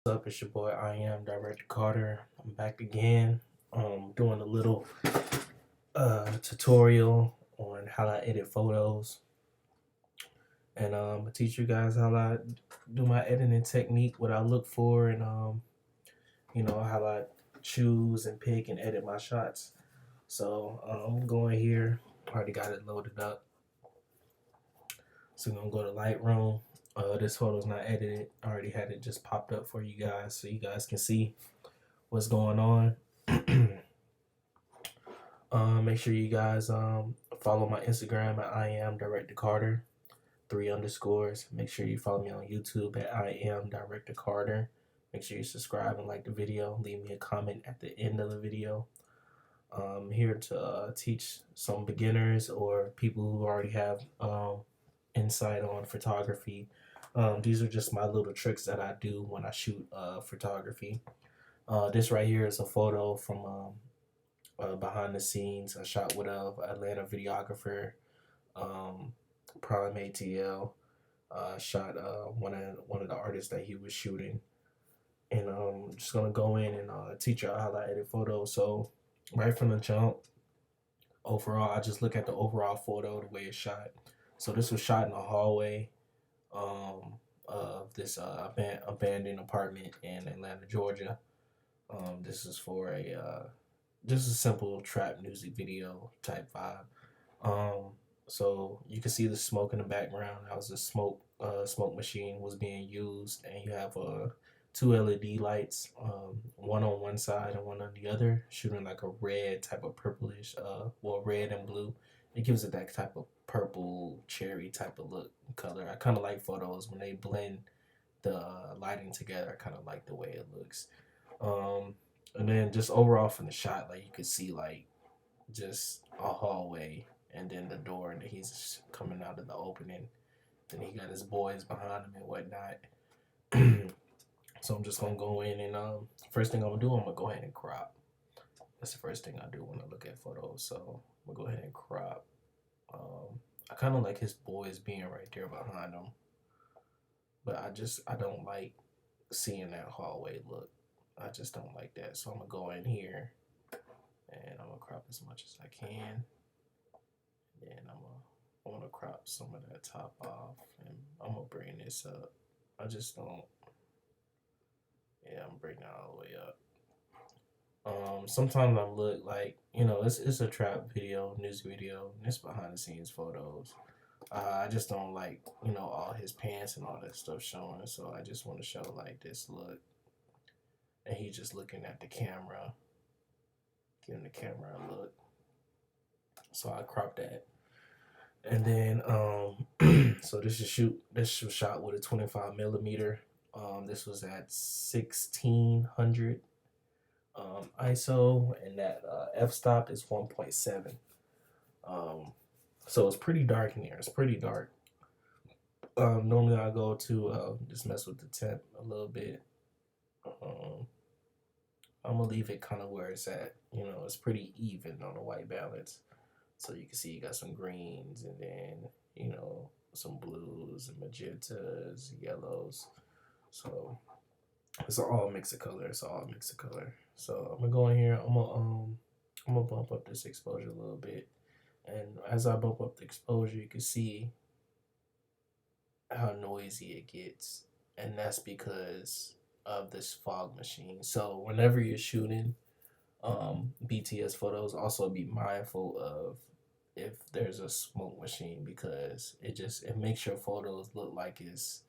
What's up? It's your boy. I am Director Carter. I'm back again. Doing a little tutorial on how I edit photos, and I teach you guys how I do my editing technique, what I look for, and how I choose and pick and edit my shots. So I'm going here. Already got it loaded up. So I'm gonna go to Lightroom. This photo's not edited. I already had it just popped up for you guys, so you guys can see what's going on. Make sure you guys follow my Instagram at I am Director Carter, 3 underscores. Make sure you follow me on YouTube at I am Director Carter. Make sure you subscribe and like the video. Leave me a comment at the end of the video. I'm here to teach some beginners or people who already have insight on photography. These are just my little tricks that I do when I shoot photography. This right here is a photo from behind the scenes. I shot with a Atlanta videographer, Prime ATL. Shot one of the artists that he was shooting, and I'm just gonna go in and teach you how to edit photos. So right from the jump, overall, I just look at the overall photo, the way it's shot. So this was shot in a hallway of this abandoned apartment in Atlanta, Georgia. This is for a just a simple trap music video type vibe. Um, so you can see the smoke in the background. That was a smoke machine was being used, and you have two LED lights, one on one side and one on the other, shooting like a red type of purplish, red and blue. It gives it that type of purple cherry type of look color. I kind of like photos when they blend the lighting together. I kind of like the way it looks. Um, and then just overall from the shot, like you could see like just a hallway and then the door, and then he's coming out of the opening. Then he got his boys behind him and whatnot. So I'm just gonna go in and first thing I'm gonna do, I'm gonna go ahead and crop. That's the first thing I do when I look at photos. So I'm gonna go ahead and crop. I kind of like his boys being right there behind him, but I don't like seeing that hallway look. I just don't like that. So I'm gonna go in here and I'm gonna crop as much as I can. Then I want to crop some of that top off, and I'm gonna bring this up. I just don't. Yeah, I'm bringing it all the way up. Sometimes I look like it's a trap video, news video, and it's behind the scenes photos. I just don't like all his pants and all that stuff showing, so I just want to show like this look, and he's just looking at the camera, giving the camera a look. So I crop that. And then so this was shot with a 25 millimeter. This was at 1600 ISO, and that f-stop is 1.7. So it's pretty dark in here. It's pretty dark. Normally I go to just mess with the temp a little bit. I'm gonna leave it kind of where it's at. It's pretty even on the white balance. So you can see you got some greens, and then some blues and magentas, yellows. So it's all mix of color. It's all mix of color. So I'm gonna go in here. I'm gonna bump up this exposure a little bit, and as I bump up the exposure, you can see how noisy it gets, and that's because of this fog machine. So whenever you're shooting BTS photos, also be mindful of if there's a smoke machine, because it makes your photos look like it's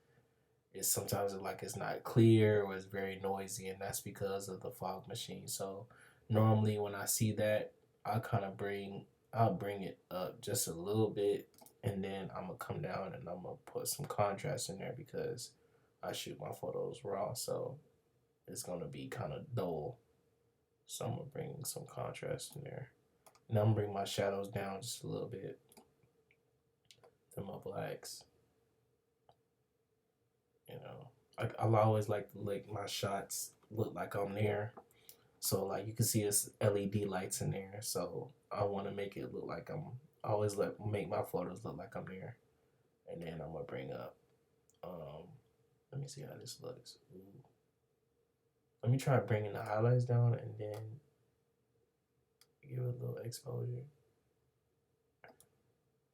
sometimes like it's not clear or it's very noisy, and that's because of the fog machine. So normally when I see that, I'll bring it up just a little bit, and then I'm gonna come down and I'm gonna put some contrast in there because I shoot my photos raw, so it's gonna be kind of dull. So I'm gonna bring some contrast in there. And I'm gonna bring my shadows down just a little bit to my blacks. I'll always like to make my shots look like I'm there. So like you can see it's LED lights in there. So I want to make it look like I always make my photos look like I'm there. And then I'm gonna bring up. Let me see how this looks. Ooh. Let me try bringing the highlights down and then give it a little exposure.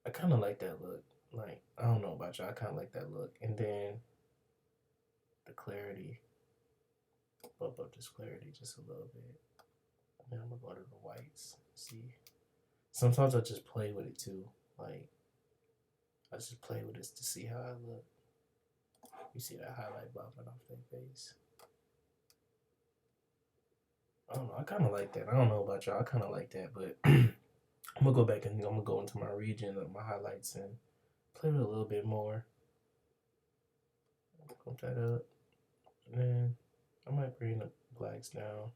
I kind of like that look. Like, I don't know about y'all, I kind of like that look. And then the clarity, bump up this clarity just a little bit. And then I'm gonna go to the whites. See, sometimes I just play with it too. Like, I just play with this to see how I look. You see that highlight bumping off their face. I don't know. I kind of like that. I don't know about y'all. I kind of like that, but I'm gonna go back and I'm gonna go into my region of my highlights and play with it a little bit more. Pump that up, and then I might bring the blacks down.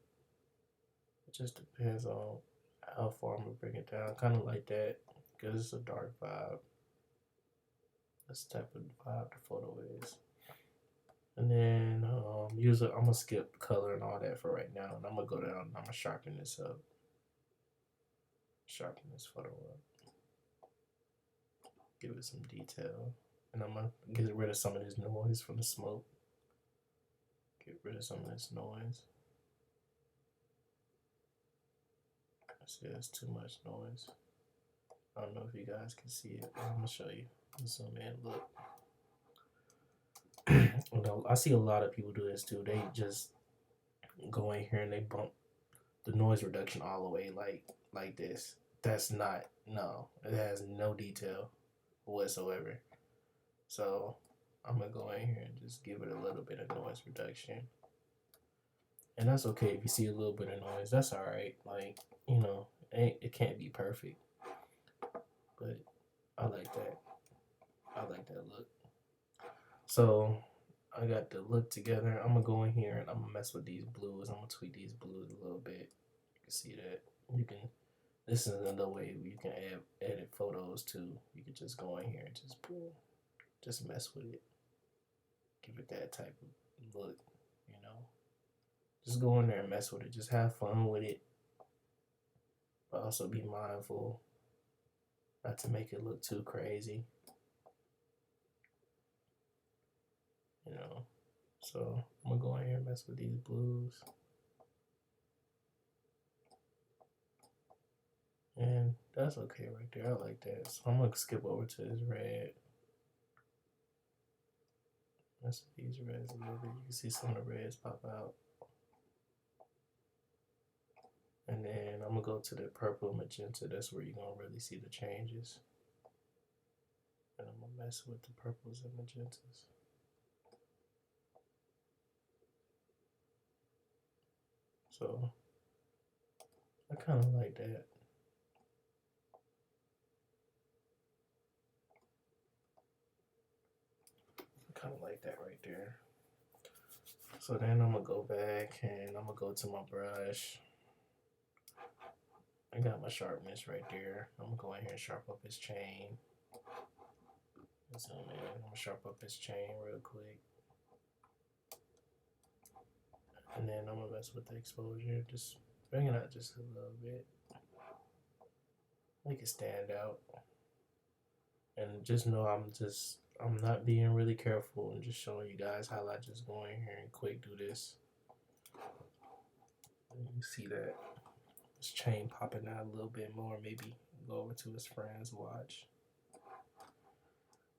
It just depends on how far I'm gonna bring it down. Kind of like that because it's a dark vibe. That's the type of vibe the photo is. And then usually I'm gonna skip color and all that for right now, and I'm gonna go down and I'm gonna sharpen this up. Sharpen this photo up. Give it some detail. And I'm gonna get rid of some of this noise from the smoke. Get rid of some of this noise. See, that's too much noise. I don't know if you guys can see it, but I'm gonna show you. Zoom in, look. I see a lot of people do this too. They just go in here and they bump the noise reduction all the way like this. That's not, no, it has no detail whatsoever. So I'm gonna go in here and just give it a little bit of noise reduction. And that's okay if you see a little bit of noise. That's all right. Like, you know, it can't be perfect, but I like that. I like that look. So I got the look together. I'm gonna go in here and I'm gonna mess with these blues. I'm gonna tweak these blues a little bit. You can see that. You can. This is another way you can edit photos too. You can just go in here and just mess with it. Give it that type of look, you know. Just go in there and mess with it. Just have fun with it. But also be mindful not to make it look too crazy. You know. So I'm gonna go in here and mess with these blues. And that's okay right there. I like that. So I'm gonna skip over to this red. Mess with these reds a little bit. You can see some of the reds pop out. And then I'm gonna go to the purple and magenta. That's where you're gonna really see the changes. And I'm gonna mess with the purples and magentas. So I kind of like that. I kind of like that right there. So then I'm gonna go back and I'm gonna go to my brush. I got my sharpness right there. I'm gonna go in here and sharpen up his chain. Zoom in. I'm gonna sharpen up his chain real quick. And then I'm gonna mess with the exposure. Just bring it out just a little bit. Make it stand out. And just know I'm not being really careful and just showing you guys how I just go in here and quick do this. And you see that his chain popping out a little bit more. Maybe go over to his friends, watch.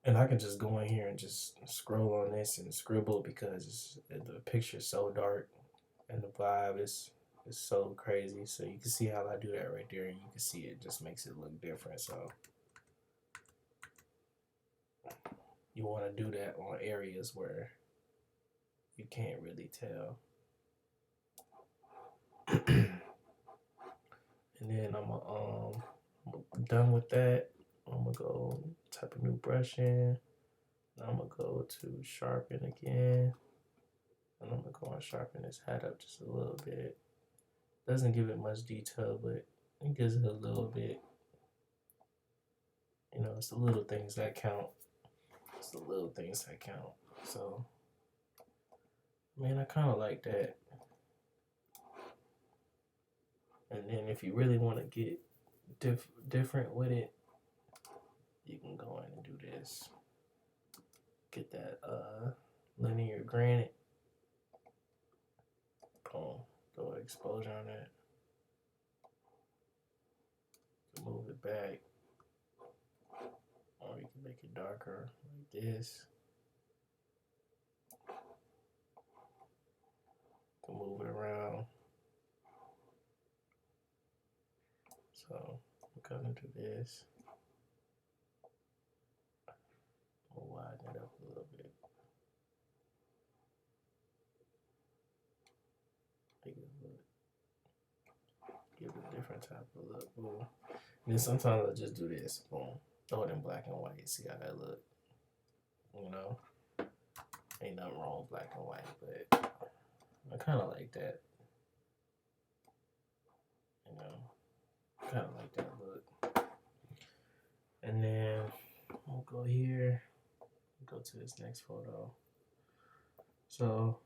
And I can just go in here and just scroll on this and scribble because the picture is so dark and the vibe is so crazy. So you can see how I do that right there, and you can see it just makes it look different. So you want to do that on areas where you can't really tell. And then I'm done with that. I'm gonna go type a new brush in. I'm gonna go to sharpen again, and I'm gonna go and sharpen this hat up just a little bit. Doesn't give it much detail, but it gives it a little bit. You know, it's the little things that count. It's the little things that count. So, man, I kind of like that. And then if you really want to get different with it, you can go in and do this. Get that linear granite. exposure on it. Move it back, or you can make it darker like this. You can move it around. So I'm gonna do this. I'll widen it up a little bit. Make it look, give it a different type of look. Boom. And then sometimes I'll just do this. Boom. Throw it in black and white. See how that look. You know, ain't nothing wrong with black and white, but I kind of like that. You know, kind of like that look. And then we'll go here. Go to this next photo. So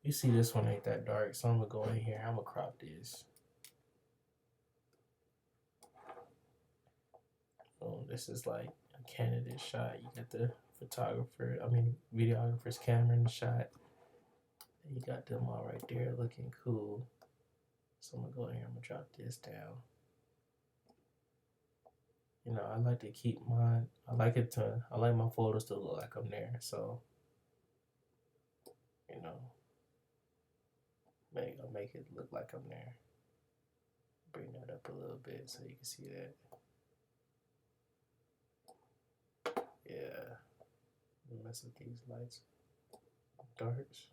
you see this one ain't that dark, so I'm gonna go in here. I'm gonna crop this. So this is like a candidate shot. You got the videographer's camera in the shot. And you got them all right there looking cool. So I'm gonna go in here. I'm gonna drop this down. You know, I like to keep mine. I like my photos to look like I'm there. So, you know, I'll make it look like I'm there. Bring that up a little bit so you can see that. Yeah. Mess with these lights. Darks.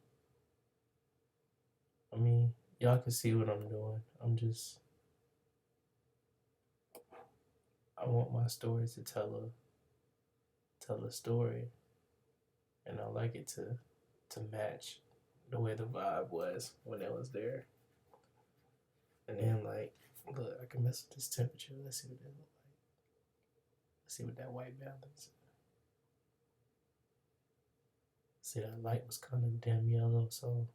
I mean, y'all can see what I'm doing. I want my stories to tell a story, and I like it to match the way the vibe was when it was there. And then like, look, I can mess with this temperature. Let's see what that look like. Let's see what that white balance. See, that light was kind of damn yellow, so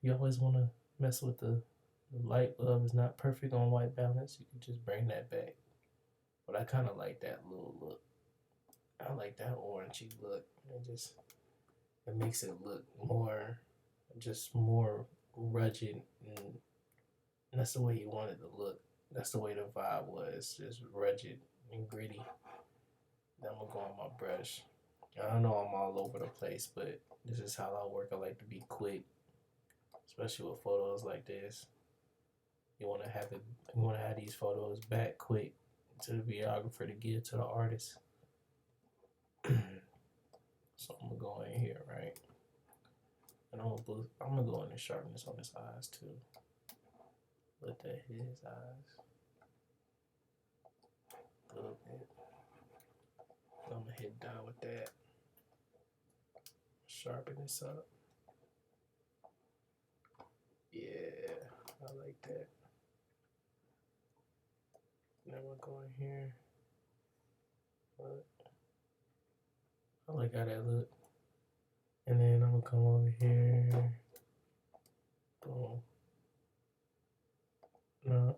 you always want to mess with the light bulb is not perfect on white balance. You can just bring that back. But I kind of like that little look. I like that orangey look. It makes it look more rugged, and that's the way you want it to look. That's the way the vibe was, just rugged and gritty. Then I'm gonna go on my brush. I know I'm all over the place, but this is how I work. I like to be quick, especially with photos like this. You wanna have these photos back quick to the videographer to give to the artist. So I'm gonna go in here, right? And I'm gonna go in and sharpen this on his eyes too. Let that hit his eyes a little bit. I'm gonna hit down with that. Sharpen this up. Yeah, I like that. Then we'll go in here. Look. I like how that look. And then I'm gonna come over here. Boom. No,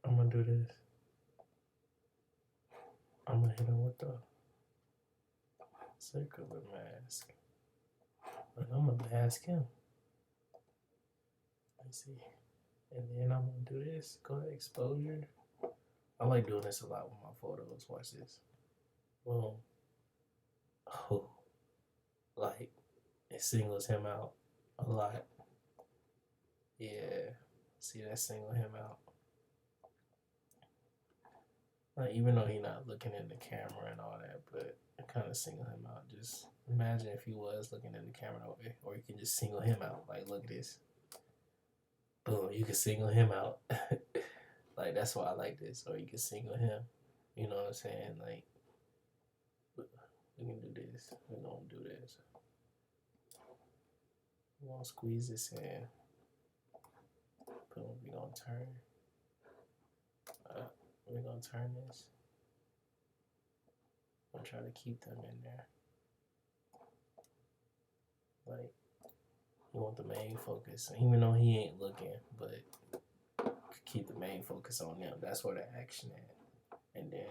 I'm gonna do this. I'm gonna hit him with the circular mask. And I'm gonna mask him. Let's see. And then I'm gonna do this. Go to exposure. I like doing this a lot with my photos. Watch this. Boom. Oh, like it singles him out a lot. Yeah, see that single him out. Like, even though he's not looking in the camera and all that, but it kind of single him out. Just imagine if he was looking in the camera, or you can just single him out. Like, look at this. Boom, you can single him out. Like, that's why I like this. Or you can single him. You know what I'm saying? Like, we can do this. We're gonna do this. We're gonna squeeze this in. Boom, we're gonna turn. We're gonna turn this. I'm gonna try to keep them in there. Like, you want the main focus, even though he ain't looking, but keep the main focus on them. That's where the action at. And then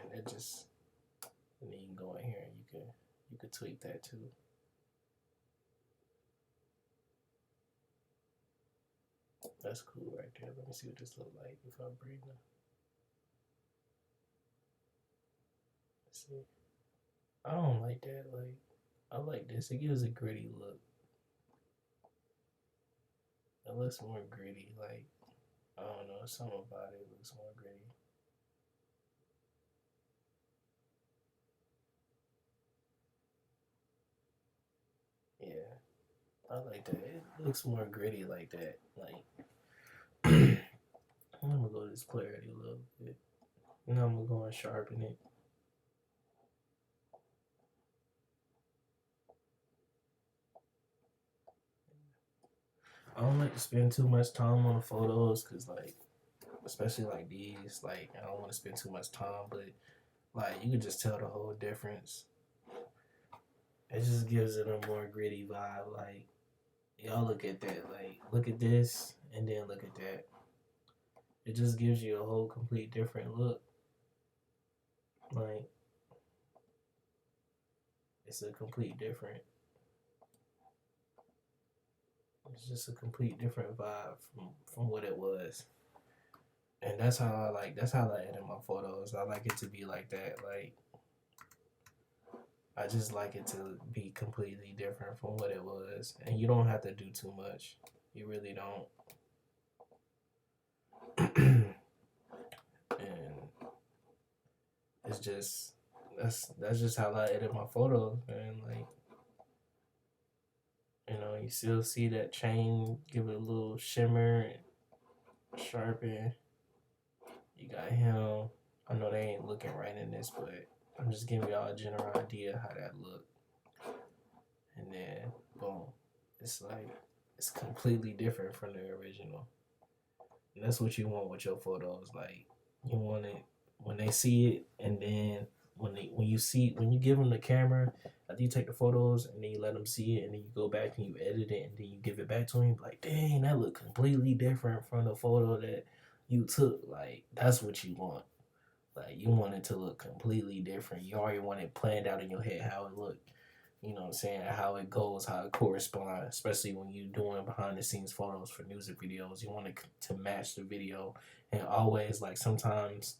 you can go in here and you can tweak that too. That's cool right there. Let me see what this look like if I bring the. Let's see. I don't like that. Like, I like this. It gives a gritty look. It looks more gritty. Like, I don't know. Something about it looks more gritty. Yeah, I like that. It looks more gritty like that. Like, I'm gonna go to this clarity a little bit. Now I'm gonna go and sharpen it. I don't like to spend too much time on the photos because, like, especially like these, like, I don't want to spend too much time, but like, you can just tell the whole difference. It just gives it a more gritty vibe. Like, y'all look at that. Like, look at this and then look at that. It just gives you a whole complete different look. Like, it's a complete different. It's just a complete different vibe from what it was. And that's how I like. That's how I edit my photos. I like it to be like that. Like, I just like it to be completely different from what it was. And you don't have to do too much. You really don't. And it's just that's just how I edit my photos, man. Like, you still see that chain, give it a little shimmer and sharpen. You got him. I know they ain't looking right in this, but I'm just giving y'all a general idea how that look. And then boom, it's like it's completely different from the original. And that's what you want with your photos. Like, you want it when they see it, and then when you give them the camera after you take the photos, and then you let them see it, and then you go back and you edit it, and then you give it back to him. Like, dang, that look completely different from the photo that you took. Like, that's what you want. Like, you want it to look completely different. You already want it planned out in your head how it looked. You know what I'm saying? How it goes, how it corresponds, especially when you're doing behind the scenes photos for music videos. You want it to match the video. And always, like, sometimes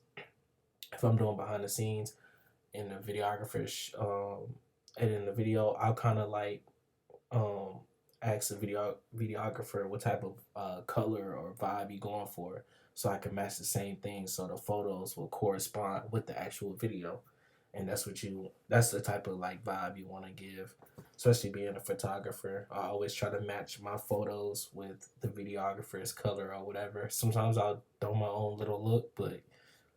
if I'm doing behind the scenes and the videographer editing the video, I'll kind of like um, ask the videographer what type of color or vibe you going for, so I can match the same thing, so the photos will correspond with the actual video. And that's the type of like vibe you want to give, especially being a photographer. I always try to match my photos with the videographer's color or whatever. Sometimes I'll throw my own little look, but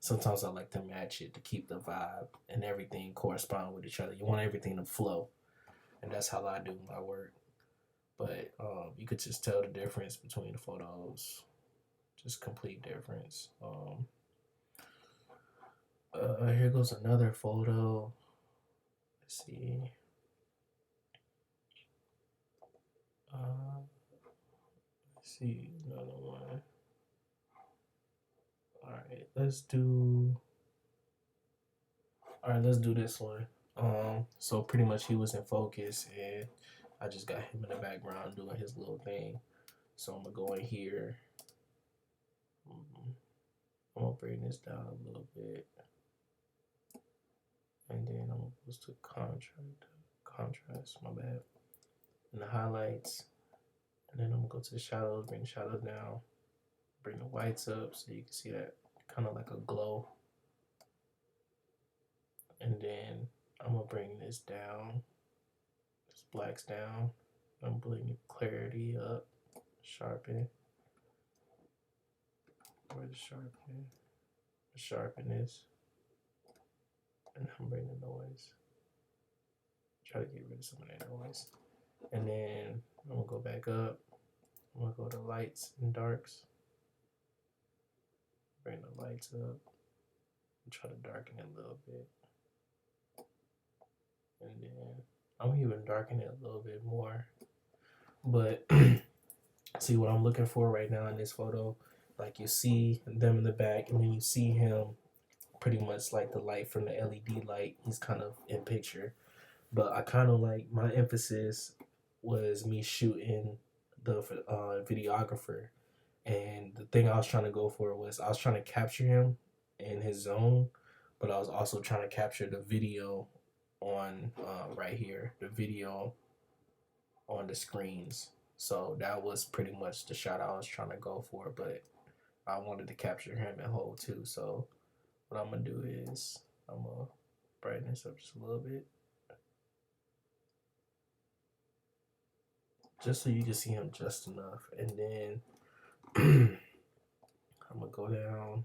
sometimes I like to match it to keep the vibe and everything correspond with each other. You want everything to flow, and that's how I do my work. But you could just tell the difference between the photos, just complete difference. Here goes another photo. Let's see. Let's see another one. All right, let's do. All right, let's do this one. So pretty much he was in focus, and I just got him in the background doing his little thing. So I'm gonna go in here. I'm gonna bring this down a little bit, and then I'm gonna go to contrast. My bad. And the highlights, and then I'm gonna go to the shadows. Bring the shadows down. Bring the whites up so you can see that kind of like a glow. And then I'm gonna bring this down. This blacks down. I'm bringing clarity up. Sharpen. Where's the sharpen? The sharpen is. And I'm bringing the noise. Try to get rid of some of that noise. And then I'm gonna go back up. I'm gonna go to lights and darks. Bring the lights up. And try to darken it a little bit. And then I'm even darken it a little bit more. But see what I'm looking for right now in this photo, like you see them in the back, and then you see him pretty much like the light from the LED light. He's kind of in picture, but I kind of like my emphasis was me shooting the videographer, And the thing I was trying to go for was I was trying to capture him in his zone, but I was also trying to capture the video on right here, the video on the screens. So that was pretty much the shot I was trying to go for, but I wanted to capture him in whole too. So what I'm gonna do is I'm gonna brighten this up just a little bit, just so you can see him just enough, and then I'm gonna go down,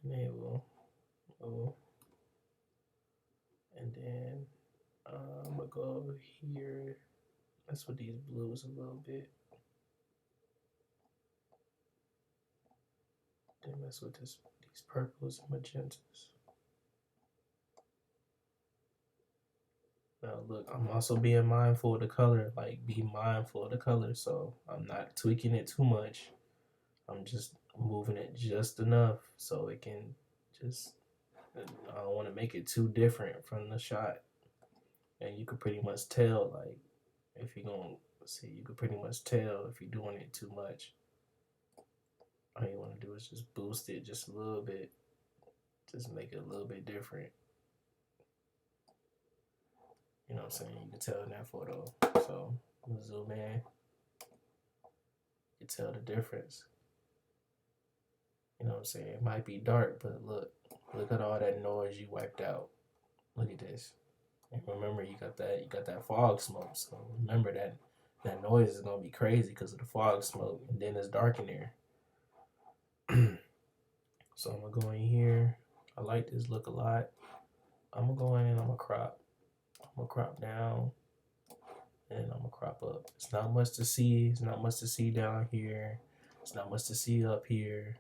enable, and then I'm gonna go over here, mess with these blues a little bit, then mess with these purples and magentas. Now look, I'm also being mindful of the color, like be mindful of the color, so I'm not tweaking it too much. I'm just moving it just enough so it can just, I don't want to make it too different from the shot. And you could pretty much tell, like, if you're going to see, you could pretty much tell if you're doing it too much. All you want to do is just boost it just a little bit, just make it a little bit different. You know what I'm saying? You can tell in that photo. So I'm gonna zoom in. You can tell the difference. You know what I'm saying? It might be dark, but look at all that noise you wiped out. Look at this. And remember, you got that fog smoke. So remember that noise is gonna be crazy because of the fog smoke, and then it's dark in there. So I'm gonna go in here. I like this look a lot. I'm gonna go in and I'm gonna crop. I'm gonna crop down, and I'm gonna crop up. It's not much to see. It's not much to see down here. It's not much to see up here.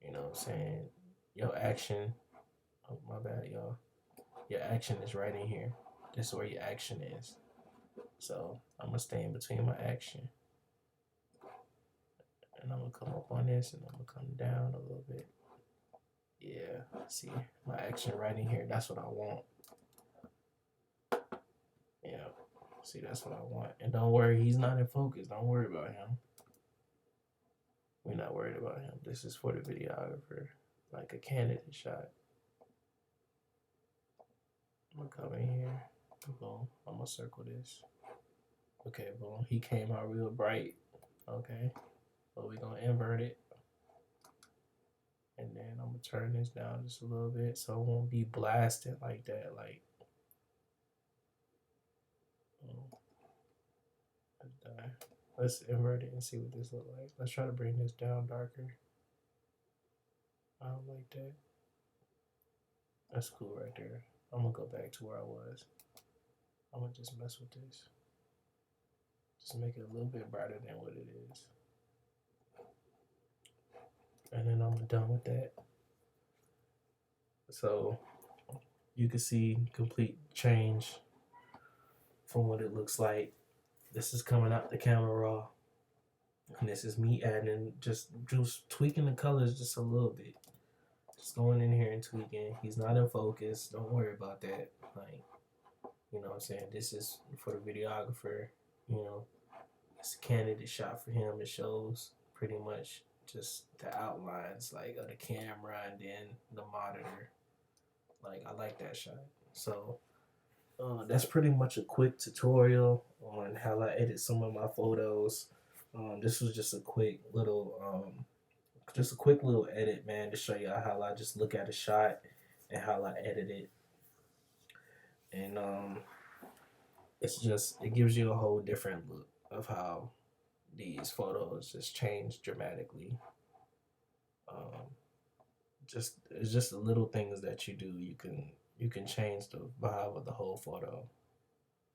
You know what I'm saying? Your action. Oh, my bad, y'all. Your action is right in here. This is where your action is. So I'm gonna stay in between my action, and I'm gonna come up on this, and I'm gonna come down a little bit. Yeah, see my action right in here. That's what I want. Yeah, see, that's what I want. And don't worry, he's not in focus. Don't worry about him. We're not worried about him. This is for the videographer, like a candidate shot. I'm gonna come in here. Boom. I'm gonna circle this. Okay, boom. He came out real bright. Okay, but we're gonna invert it. And then I'm gonna turn this down just a little bit so it won't be blasted like that. Like, let's invert it and see what this looks like. Let's try to bring this down darker. I don't like that. That's cool right there. I'm gonna go back to where I was. I'm gonna just mess with this. Just make it a little bit brighter than what it is. And then I'm done with that. So you can see complete change from what it looks like. This is coming out the camera raw. And this is me adding, just tweaking the colors just a little bit. Just going in here and tweaking. He's not in focus. Don't worry about that. Like, you know what I'm saying? This is for the videographer. You know, it's a candidate shot for him. It shows pretty much just the outlines, like, of the camera and then the monitor. Like, I like that shot. So that's pretty much a quick tutorial on how I edit some of my photos. This was just a quick little edit, man, to show you how I just look at a shot and how I edit it. And it gives you a whole different look of how these photos just change dramatically. It's just the little things that you do. You can change the vibe of the whole photo.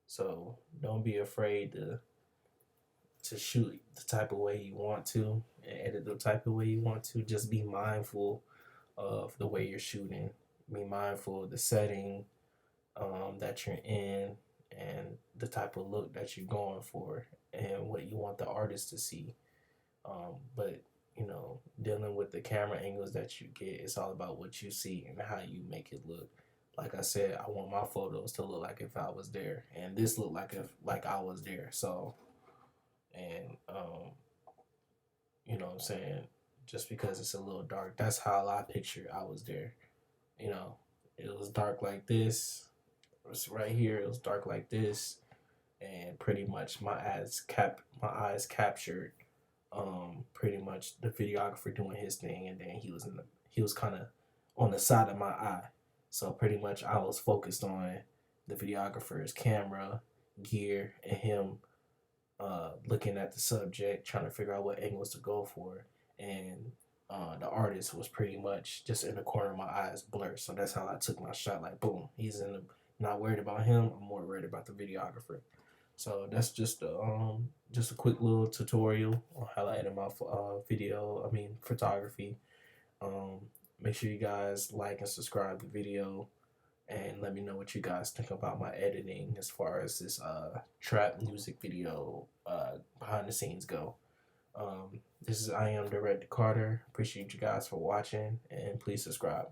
So don't be afraid to shoot the type of way you want to and edit the type of way you want to. Just be mindful of the way you're shooting. Be mindful of the setting that you're in and the type of look that you're going for and what you want the artist to see. But you know, dealing with the camera angles that you get, it's all about what you see and how you make it look. Like I said, I want my photos to look like if I was there, and this looked like I was there. So, and you know what I'm saying, just because it's a little dark, that's how I picture I was there. You know, it was dark like this. It was right here. It was dark like this, and pretty much my eyes captured pretty much the videographer doing his thing, and then he was kind of on the side of my eye. So pretty much I was focused on the videographer's camera, gear, and him looking at the subject, trying to figure out what angles to go for, and the artist was pretty much just in the corner of my eyes, blurred. So that's how I took my shot. Like, boom, he's in the. Not worried about him. I'm more worried about the videographer. So that's just a quick little tutorial on highlighting my photography. Um, Make sure you guys like and subscribe the video, and let me know what you guys think about my editing as far as this trap music video behind the scenes go. This is I Am Director Carter. Appreciate you guys for watching, and please subscribe.